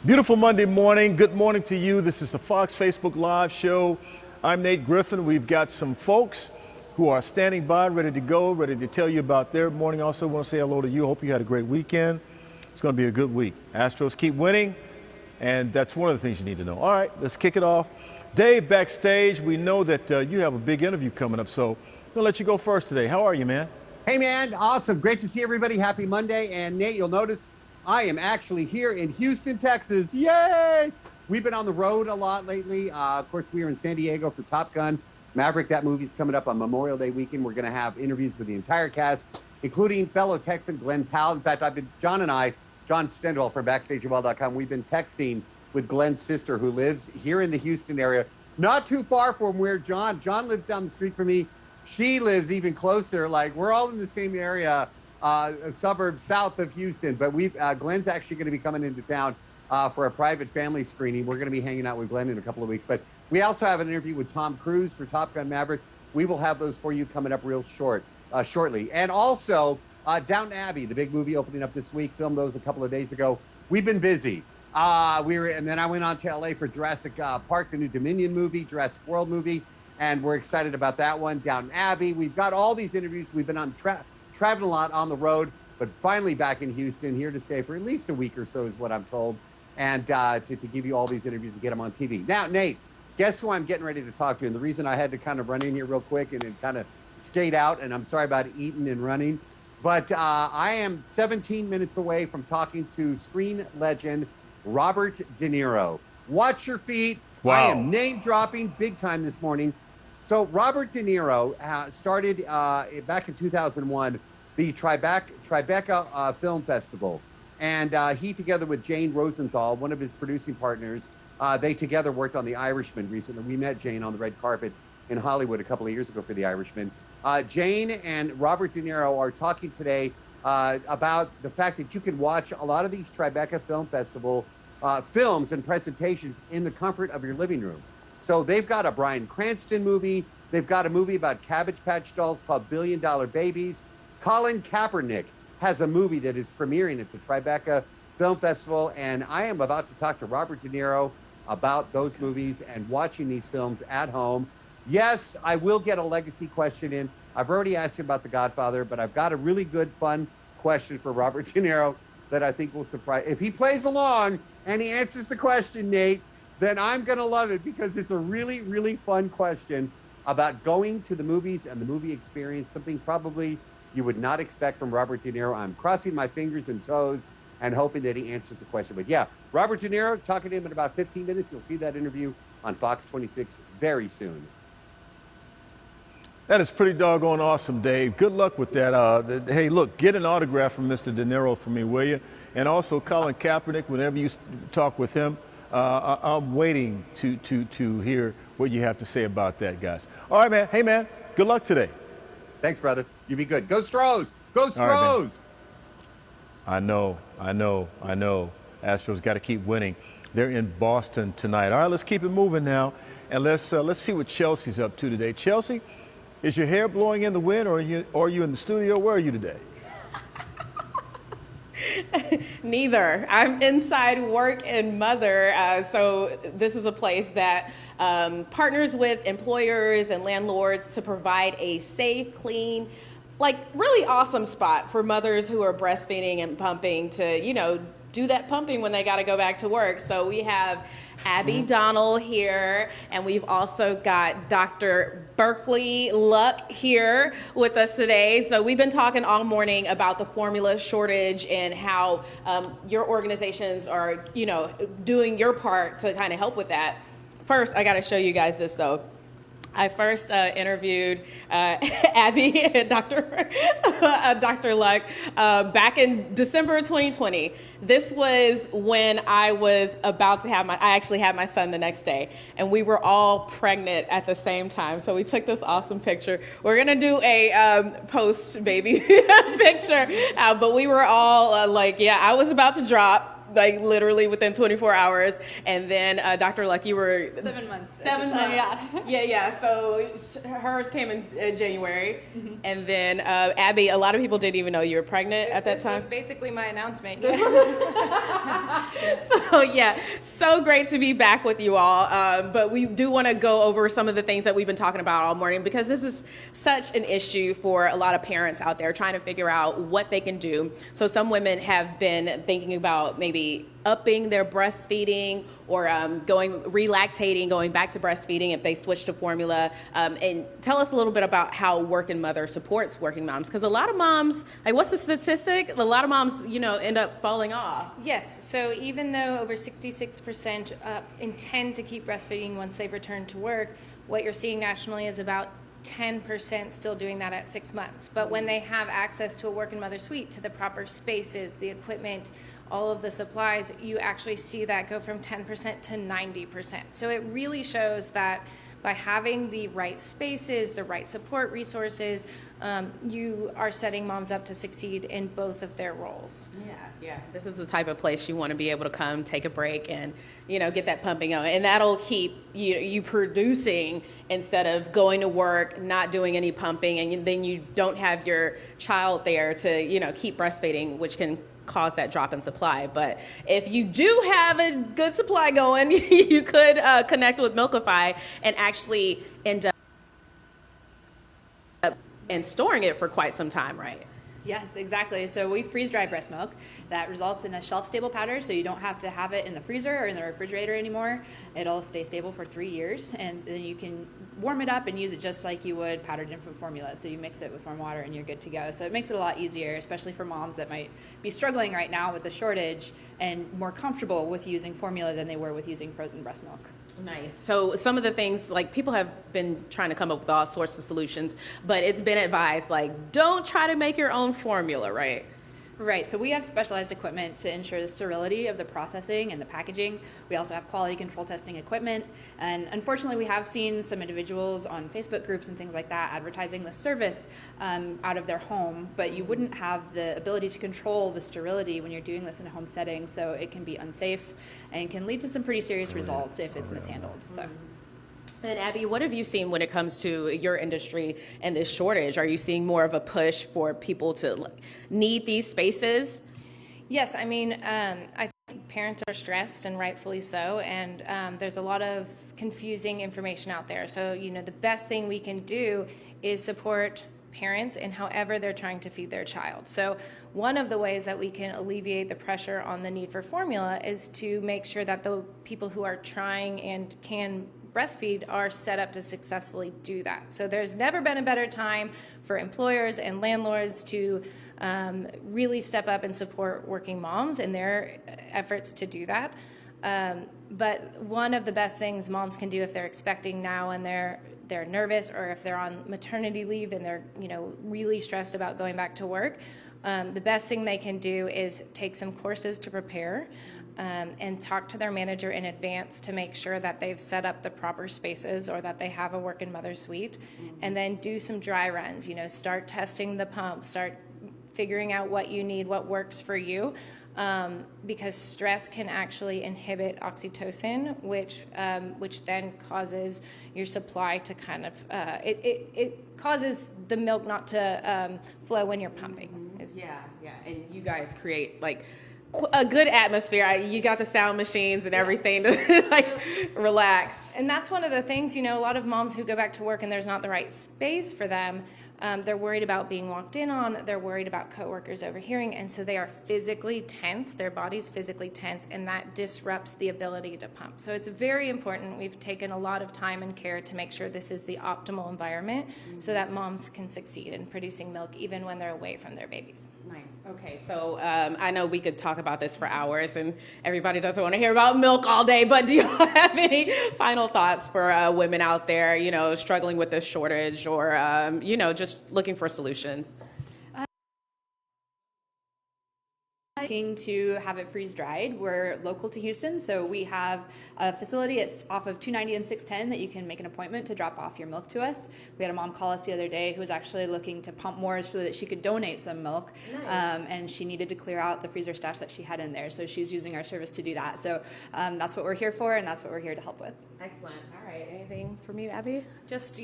Beautiful Monday morning. Good morning to you. This is the Fox Facebook Live show. I'm Nate Griffin. We've got some folks who are standing by, ready to go, ready to tell you about their morning. Also want to say hello to you. Hope you had a great weekend. It's going to be a good week. Astros keep winning, and that's one of the things you need to know. All right, let's kick it off. Dave, backstage, we know that you have a big interview coming up, so I'm going to let you go first today. How are you, man? Hey, man. Awesome. Great to see everybody. Happy Monday. And Nate, you'll notice I am actually here in Houston, Texas. Yay! We've been on the road a lot lately. Of course, we were in San Diego for Top Gun. Maverick, that movie's coming up on Memorial Day weekend. We're going to have interviews with the entire cast, including fellow Texan Glenn Powell. In fact, John Stendwell from BackstageWell.com, we've been texting with Glenn's sister, who lives here in the Houston area, not too far from where John lives down the street from me. She lives even closer. Like, we're all in the same area. A suburb south of Houston, but Glenn's actually going to be coming into town for a private family screening. We're going to be hanging out with Glenn in a couple of weeks, but we also have an interview with Tom Cruise for Top Gun Maverick. We will have those for you coming up shortly. And also Downton Abbey, the big movie opening up this week, filmed those a couple of days ago. We've been busy. And then I went on to LA for Jurassic Park, the new Dominion movie, Jurassic World movie, and we're excited about that one. Downton Abbey. We've got all these interviews. We've been on traveling a lot on the road, but finally back in Houston, here to stay for at least a week or so is what I'm told, and to give you all these interviews and get them on TV. Now, Nate, guess who I'm getting ready to talk to? And the reason I had to kind of run in here real quick and kind of skate out, and I'm sorry about eating and running, but I am 17 minutes away from talking to screen legend Robert De Niro. Watch your feet. Wow. I am name dropping big time this morning. So Robert De Niro started back in 2001 the Tribeca Film Festival, and he, together with Jane Rosenthal, one of his producing partners, they together worked on The Irishman recently. We met Jane on the red carpet in Hollywood a couple of years ago for The Irishman. Jane and Robert De Niro are talking today about the fact that you can watch a lot of these Tribeca Film Festival films and presentations in the comfort of your living room. So they've got a Bryan Cranston movie. They've got a movie about Cabbage Patch dolls called $1 Billion Babies. Colin Kaepernick has a movie that is premiering at the Tribeca Film Festival. And I am about to talk to Robert De Niro about those movies and watching these films at home. Yes, I will get a legacy question in. I've already asked him about The Godfather, but I've got a really good, fun question for Robert De Niro that I think will surprise. If he plays along and he answers the question, Nate, then I'm going to love it, because it's a really, really fun question about going to the movies and the movie experience, something probably you would not expect from Robert De Niro. I'm crossing my fingers and toes and hoping that he answers the question. But yeah, Robert De Niro, talking to him in about 15 minutes. You'll see that interview on Fox 26 very soon. That is pretty doggone awesome, Dave. Good luck with that. Hey, look, get an autograph from Mr. De Niro for me, will you? And also Colin Kaepernick, whenever you talk with him, I'm waiting to hear what you have to say about that, guys. All right, man. Hey, man, good luck today. Thanks, brother. You be good. Go Stros! Go Stros! Right, I know. Astros got to keep winning. They're in Boston tonight. All right, let's keep it moving now, and let's see what Chelsea's up to today. Chelsea, is your hair blowing in the wind, or are you in the studio? Where are you today? Neither. I'm inside work and mother. So this is a place that partners with employers and landlords to provide a safe, clean, like really awesome spot for mothers who are breastfeeding and pumping to, do that pumping when they got to go back to work. So we have Abby Donnell here, and we've also got Dr. Berkeley Luck here with us today. So we've been talking all morning about the formula shortage and how your organizations are, doing your part to kind of help with that. First, I got to show you guys this, though. I first interviewed Abby and Dr. Luck back in December of 2020. This was when I was about to I actually had my son the next day, and we were all pregnant at the same time. So we took this awesome picture. We're gonna do a post-baby picture, but we were all I was about to drop. like literally within 24 hours. And then Dr. Luck, you were 7 months. 7 months. Yeah. Yeah. So hers came in January, and then Abby. A lot of people didn't even know you were pregnant at that This time. was basically my announcement. So yeah, so great to be back with you all. But we do want to go over some of the things that we've been talking about all morning, because this is such an issue for a lot of parents out there trying to figure out what they can do. So some women have been thinking about maybe upping their breastfeeding or relactating, going back to breastfeeding if they switch to formula. And tell us a little bit about how Working Mother supports working moms, because a lot of moms, like, what's the statistic? A lot of moms, end up falling off. Yes, so even though over 66% intend to keep breastfeeding once they've returned to work, what you're seeing nationally is about 10% still doing that at 6 months. But when they have access to a Working Mother suite, to the proper spaces, the equipment, all of the supplies, you actually see that go from 10% to 90%. So it really shows that by having the right spaces, the right support resources, you are setting moms up to succeed in both of their roles. Yeah. This is the type of place you want to be able to come, take a break, and get that pumping going, and that'll keep you producing instead of going to work, not doing any pumping, and then you don't have your child there to keep breastfeeding, which can cause that drop in supply. But if you do have a good supply going, you could connect with Milkify and actually end up and storing it for quite some time, right? Yes, exactly. So we freeze dry breast milk. That results in a shelf-stable powder, so you don't have to have it in the freezer or in the refrigerator anymore. It'll stay stable for 3 years, and then you can warm it up and use it just like you would powdered infant formula. So you mix it with warm water and you're good to go. So it makes it a lot easier, especially for moms that might be struggling right now with the shortage and more comfortable with using formula than they were with using frozen breast milk. Nice. So some of the things, like, people have been trying to come up with all sorts of solutions, but it's been advised, like, don't try to make your own formula, right? Right, so we have specialized equipment to ensure the sterility of the processing and the packaging. We also have quality control testing equipment. And unfortunately, we have seen some individuals on Facebook groups and things like that advertising the service out of their home, but you wouldn't have the ability to control the sterility when you're doing this in a home setting, so it can be unsafe and can lead to some pretty serious results if it's mishandled. So. And Abby, what have you seen when it comes to your industry and this shortage? Are you seeing more of a push for people to need these spaces? Yes, I mean, I think parents are stressed, and rightfully so, and there's a lot of confusing information out there. So, the best thing we can do is support parents in however they're trying to feed their child. So one of the ways that we can alleviate the pressure on the need for formula is to make sure that the people who are trying and can breastfeed are set up to successfully do that. So there's never been a better time for employers and landlords to really step up and support working moms in their efforts to do that. But one of the best things moms can do if they're expecting now and they're nervous, or if they're on maternity leave and they're really stressed about going back to work, the best thing they can do is take some courses to prepare. And talk to their manager in advance to make sure that they've set up the proper spaces or that they have a Working Mother suite, and then do some dry runs. Start testing the pump, start figuring out what you need, what works for you, because stress can actually inhibit oxytocin, which then causes your supply to kind of it causes the milk not to flow when you're pumping. Yeah, and you guys create a good atmosphere. You got the sound machines and everything to relax. And that's one of the things, a lot of moms who go back to work and there's not the right space for them, they're worried about being walked in on, they're worried about coworkers overhearing, and so they are physically tense, their body's physically tense, and that disrupts the ability to pump. So it's very important. We've taken a lot of time and care to make sure this is the optimal environment so that moms can succeed in producing milk even when they're away from their babies. Nice. Okay, so I know we could talk about this for hours, and everybody doesn't want to hear about milk all day, but do you have any final thoughts for women out there, struggling with this shortage, or, just looking for solutions? looking to have it freeze dried. We're local to Houston, so we have a facility. It's off of 290 and 610 that you can make an appointment to drop off your milk to us. We had a mom call us the other day who was actually looking to pump more so that she could donate some milk. Nice. And she needed to clear out the freezer stash that she had in there, so she's using our service to do that. So that's what we're here for, and that's what we're here to help with. Excellent. All right. Anything from you, Abby? Just,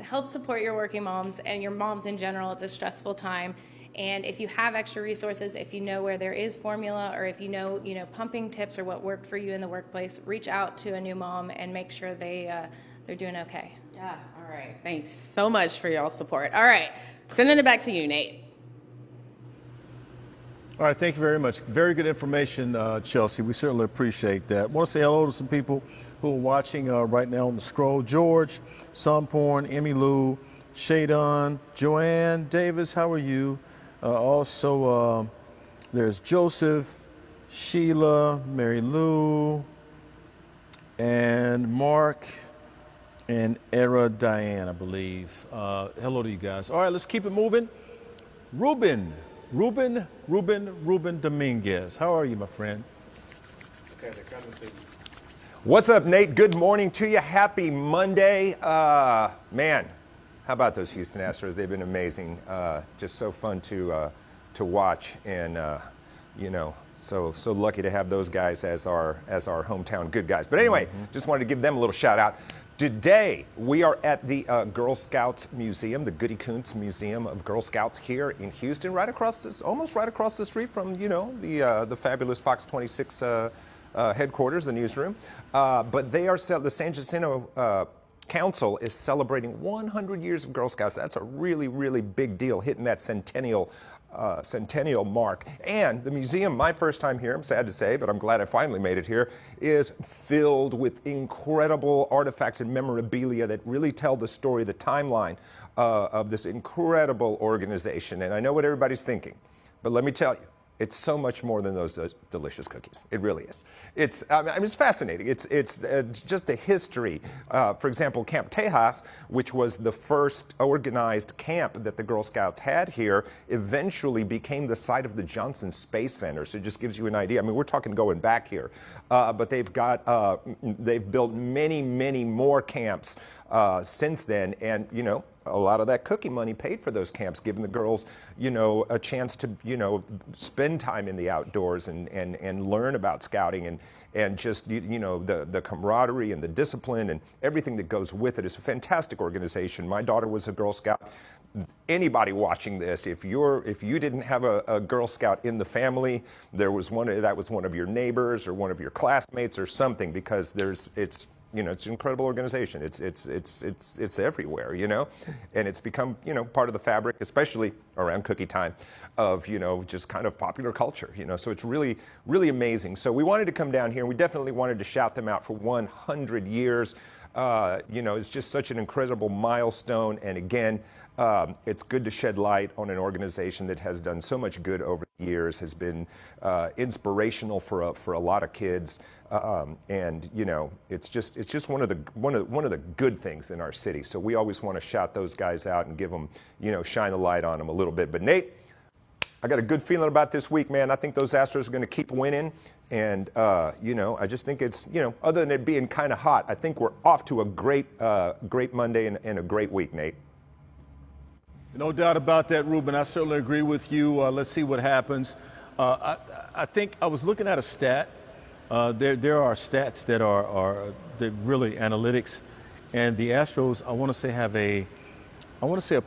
help support your working moms and your moms in general. It's a stressful time. And if you have extra resources, if you know where there is formula, or if you know, pumping tips or what worked for you in the workplace, reach out to a new mom and make sure they're doing okay. Yeah. All right. Thanks so much for y'all's support. All right. Sending it back to you, Nate. All right, thank you very much. Very good information, Chelsea. We certainly appreciate that. Want to say hello to some people who are watching right now on the scroll. George, Somporn, Emmy Lou, Shadon, Joanne, Davis, how are you? Also, there's Joseph, Sheila, Mary Lou, and Mark, and Era Diane, I believe. Hello to you guys. All right, let's keep it moving. Ruben Dominguez. How are you, my friend? Okay, they're coming to you. What's up, Nate? Good morning to you. Happy Monday. Man, how about those Houston Astros? They've been amazing. Just so fun to watch, and so lucky to have those guys as our hometown good guys. But anyway, just wanted to give them a little shout out. Today, we are at the Girl Scouts Museum, the Goody Koontz Museum of Girl Scouts here in Houston, almost right across the street from, the fabulous Fox 26 headquarters, the newsroom. But they are, the San Jacinto Council is celebrating 100 years of Girl Scouts. That's a really, really big deal, hitting that centennial mark. And the museum, my first time here, I'm sad to say, but I'm glad I finally made it here, is filled with incredible artifacts and memorabilia that really tell the story, the timeline of this incredible organization. And I know what everybody's thinking, but let me tell you, it's so much more than those delicious cookies. It really is. It's fascinating. It's just a history. For example, Camp Tejas, which was the first organized camp that the Girl Scouts had here, eventually became the site of the Johnson Space Center. So it just gives you an idea. I mean, we're talking going back here, but they've built many, many more camps since then, and a lot of that cookie money paid for those camps, giving the girls, a chance to, spend time in the outdoors and learn about scouting and just, the camaraderie and the discipline and everything that goes with it. It's a fantastic organization. My daughter was a Girl Scout. Anybody watching this, if you didn't have a Girl Scout in the family, that was one of your neighbors or one of your classmates or something, because it's an incredible organization. It's everywhere, and it's become, part of the fabric, especially around cookie time, of, just kind of popular culture, so it's really, really amazing. So we wanted to come down here, and we definitely wanted to shout them out for 100 years. It's just such an incredible milestone, and again, it's good to shed light on an organization that has done so much good over the years, has been inspirational for a lot of kids, and it's just one of the good things in our city. So we always want to shout those guys out and give them, shine the light on them a little bit. But Nate, I got a good feeling about this week, man. I think those Astros are going to keep winning, and I just think it's, other than it being kind of hot, I think we're off to a great Monday and a great week, Nate. No doubt about that, Ruben. I certainly agree with you. Let's see what happens. I think I was looking at a stat. There are stats that are really analytics, and the Astros, I want to say, have a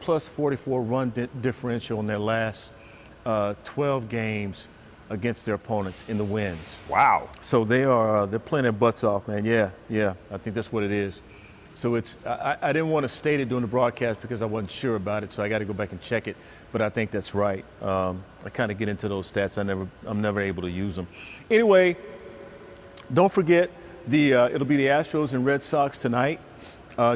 plus 44 run differential in their last 12 games against their opponents in the wins. Wow. So they're playing their butts off, man. Yeah. I think that's what it is. So I didn't want to state it during the broadcast because I wasn't sure about it, so I got to go back and check it. But I think that's right. I kind of get into those stats. I'm never able to use them. Anyway, don't forget it'll be the Astros and Red Sox tonight.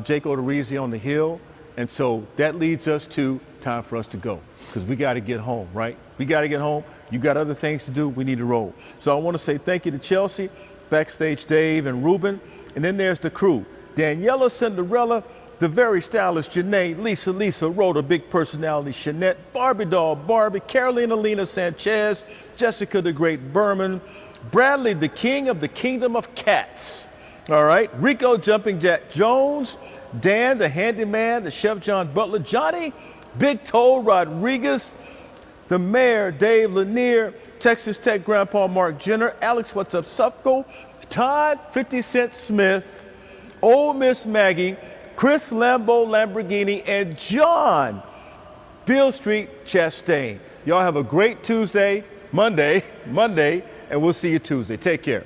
Jake Odorizzi on the hill, and so that leads us to time for us to go because we got to get home, right? We got to get home. You got other things to do. We need to roll. So I want to say thank you to Chelsea, Backstage Dave, and Ruben, and then there's the crew. Daniela, Cinderella, the very stylish Janae, Lisa Rhoda, big personality Shanette, Barbie doll Barbie, Carolina Lena Sanchez, Jessica the Great Berman, Bradley the King of the Kingdom of Cats. All right, Rico Jumping Jack Jones, Dan the Handyman, the Chef John Butler, Johnny Big Toe Rodriguez, the Mayor Dave Lanier, Texas Tech Grandpa Mark Jenner, Alex What's Up Supco, Todd 50 Cent Smith, Old Miss Maggie, Chris Lambo Lamborghini, and John Beale Street Chastain. Y'all have a great Monday, and we'll see you Tuesday. Take care.